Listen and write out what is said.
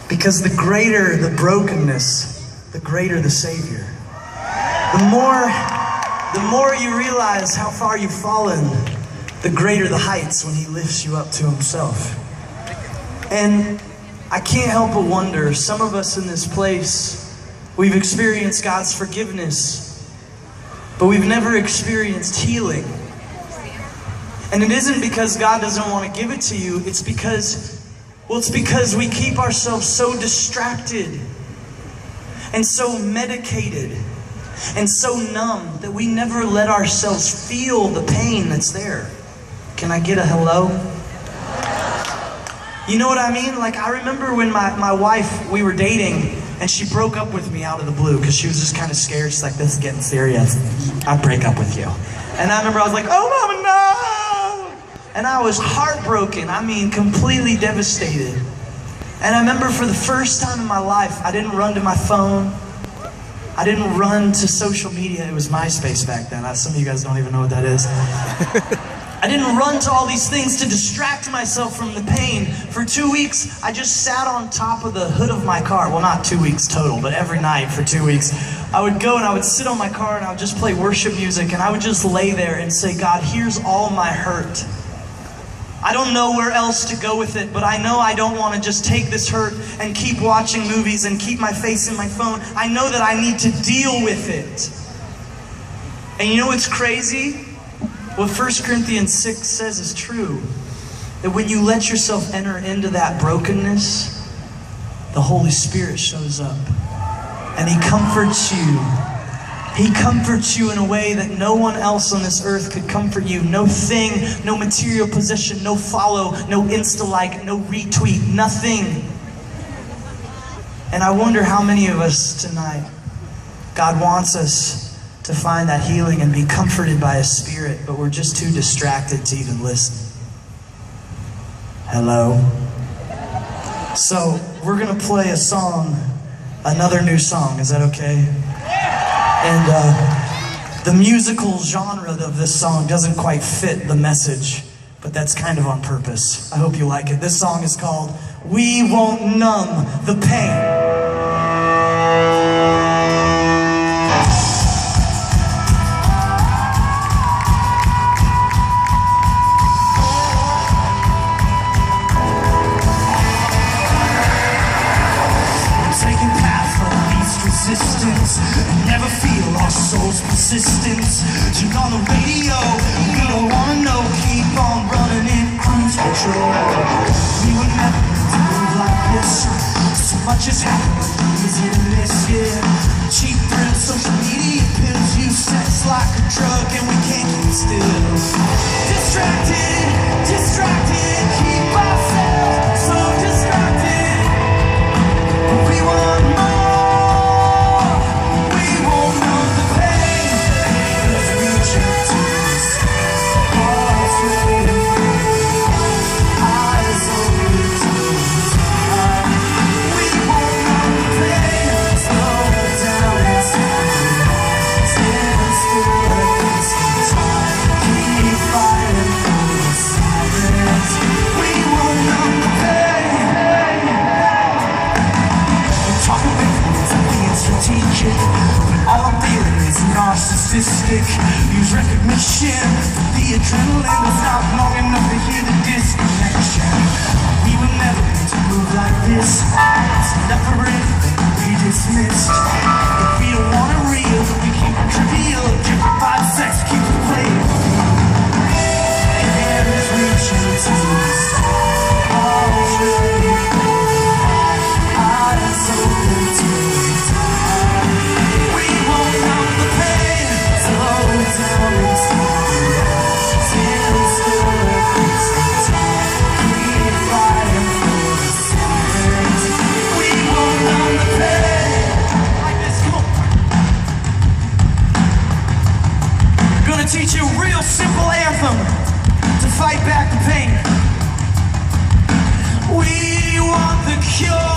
Because the greater the brokenness, the greater the Savior. The more you realize how far you've fallen, the greater the heights when He lifts you up to Himself. And I can't help but wonder, some of us in this place, we've experienced God's forgiveness, but we've never experienced healing. And it isn't because God doesn't want to give it to you, it's because we keep ourselves so distracted and so medicated and so numb that we never let ourselves feel the pain that's there. Can I get a hello? You know what I mean? Like, I remember when my wife, we were dating, and she broke up with me out of the blue because she was just kind of scared. She's like, this is getting serious. I'd break up with you. And I remember I was like, oh, Mama, no! And I was heartbroken. I mean, completely devastated. And I remember for the first time in my life, I didn't run to my phone. I didn't run to social media. It was MySpace back then. Some of you guys don't even know what that is. I didn't run to all these things to distract myself from the pain. For 2 weeks, I just sat on top of the hood of my car. Well, not 2 weeks total, but every night for 2 weeks. I would go and I would sit on my car and I would just play worship music and I would just lay there and say, God, here's all my hurt. I don't know where else to go with it, but I know I don't want to just take this hurt and keep watching movies and keep my face in my phone. I know that I need to deal with it. And you know what's crazy? What 1 Corinthians 6 says is true. That when you let yourself enter into that brokenness, the Holy Spirit shows up. And He comforts you. He comforts you in a way that no one else on this earth could comfort you. No thing, no material possession, no follow, no Insta-like, no retweet, nothing. And I wonder how many of us tonight, God wants us to find that healing and be comforted by His Spirit, but we're just too distracted to even listen. Hello? So, we're going to play a song, another new song. Is that okay? And the musical genre of this song doesn't quite fit the message, but that's kind of on purpose. I hope you like it. This song is called We Won't Numb the Pain. And never feel our soul's persistence. Turn on the radio, we don't wanna know. Keep on running in cruise control. We were never meant to move like this. So much has happened, is it this year? Cheap thrills, social media pills, use sex like a drug, and we can't keep still. Distracted, keep ourselves so distracted. We want more. All I'm feeling is narcissistic. Use recognition. The adrenaline was not long enough to hear the disconnection. We were never meant to move like this. It's never anything we dismissed. If we don't want it real, we keep it trivial. Gentrified sex keeps it playing. Air is reaching to us already. Eyes open to teach you a real simple anthem to fight back the pain. We want the cure.